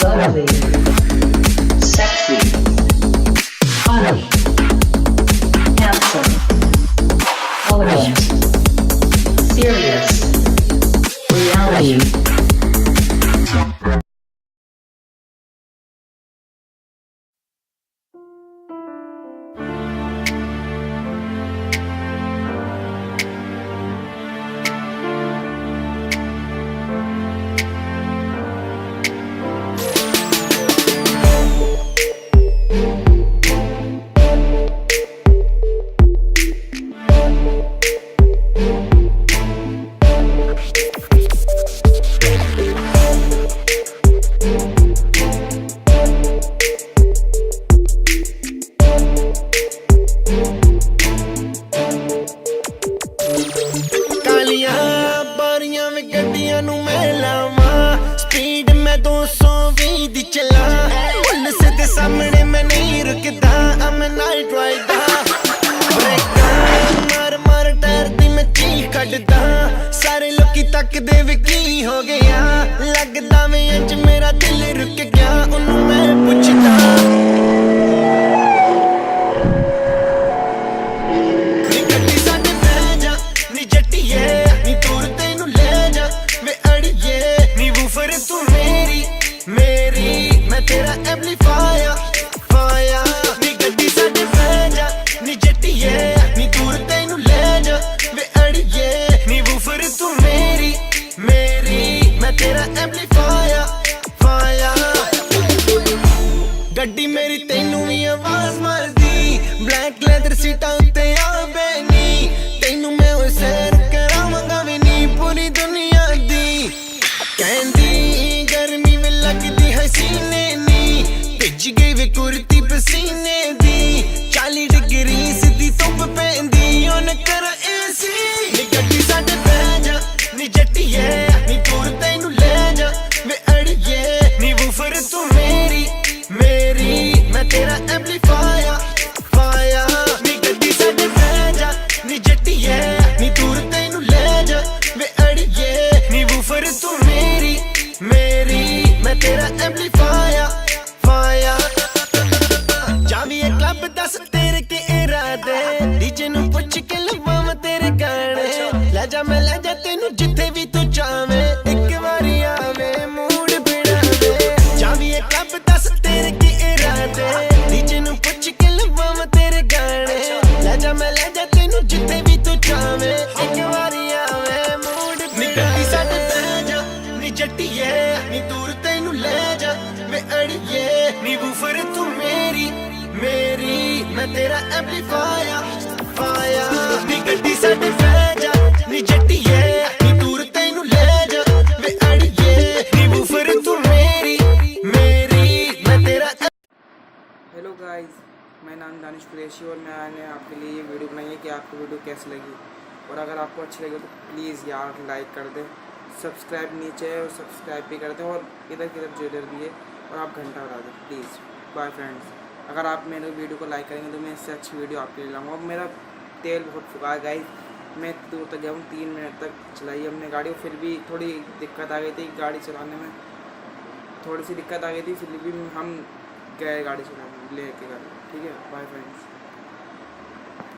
lovely, sexy, funny, handsome, elegant, serious, reality. गड्डियां नू मैं लावा स्पीड में 220 दी चला पुलिस दे सामने मैं नहीं रुकदा I'm a night rider ब्रेका मार मार टायर दी मैं चीख कड्डदा सारे लोकी तकदे वे की हो गया लगदा वे इंज मेरा दिल रुक गया उन्नू मैं पुछदा तू मेरी मेरी मैं तेरा एम्पलीफायर फाया नी गड्डी साडे बह जा नी जट्टीए नी दूर तैनू ले जा वे अड़िए नी वूफर तू मेरी मेरी मैं तेरा एम्पलीफायर फाया गड्डी मेरी तैनू भी आवाज मारदी ब्लैक लेदर सीटां उत्ते आ बैनी तैनू मैं ओए सैर करावांगा वे नी पूरी दुनिया दी कहंदी गर्मी में लगदी है सीने नी भिज गई वे कुर्ती पसीने दी 40 डिग्री सीधी धुप पैंदी ओन कर एसी नी गड्डी साडे बह जा नी जट्टीए नी दूर तैनू ले जा वे अड़िए नी वूफर तू मेरी मेरी मैं तेरा एम्पलीफायर फाया नी गड्डी साडे बह जा नी जट्टीए नी दूर तैनू ले जा वे अड़िए नी वूफर तू मेरी मैं तेरा एम्पलीफायर फाया जावी एक क्लब दस तेरे के इरादे डीजे नू पुछ के लवां तेरे गाने ले जा मैं ले जा तेनू जिथे भी तू चावे एक बारी आवे मूड बिना दे जावी एक क्लब दस तेरे के इरादे डीजे नू पुछ के लवां तेरे गाने ले जा मैं ले जा तेनू जिथे भी तू चावे एक बारी आवे मूड बिना दे साडे बह जा नी जट्टीए नी दूर तैनू ले जा वे अड़िए नी वूफर तू मेरी मेरी मैं तेरा एम्पलीफायर फाया नी गड्डी साडे बह जा नी जट्टीए नी दूर तैनू ले जा वे अड़िए नी वूफर तू मेरी मैं तेरा। हेलो गाइस, मैं नाम दानिश कुरैशी और मैंने आपके लिए ये वीडियो बनाई है कि आपको वीडियो कैसी लगी और अगर आपको अच्छी लगे तो प्लीज़ यार लाइक कर दें, सब्सक्राइब नीचे है और सब्सक्राइब भी कर दें और इधर की तरफ ज्वेलर भी है और आप घंटा बजा दें प्लीज़। बाय फ्रेंड्स, अगर आप मेरे वीडियो को लाइक करेंगे तो मैं इससे अच्छी वीडियो आपके लिए लाऊंगा। मेरा तेल बहुत फुका है गाइस, मैं दूर तक गया हूँ, 3 मिनट तक चलाई हमने गाड़ी और फिर भी थोड़ी दिक्कत आ गई थी गाड़ी चलाने में, थोड़ी सी दिक्कत आ गई थी फिर भी हम गए गाड़ी चलाने ले के घर। ठीक है, बाय फ्रेंड्स।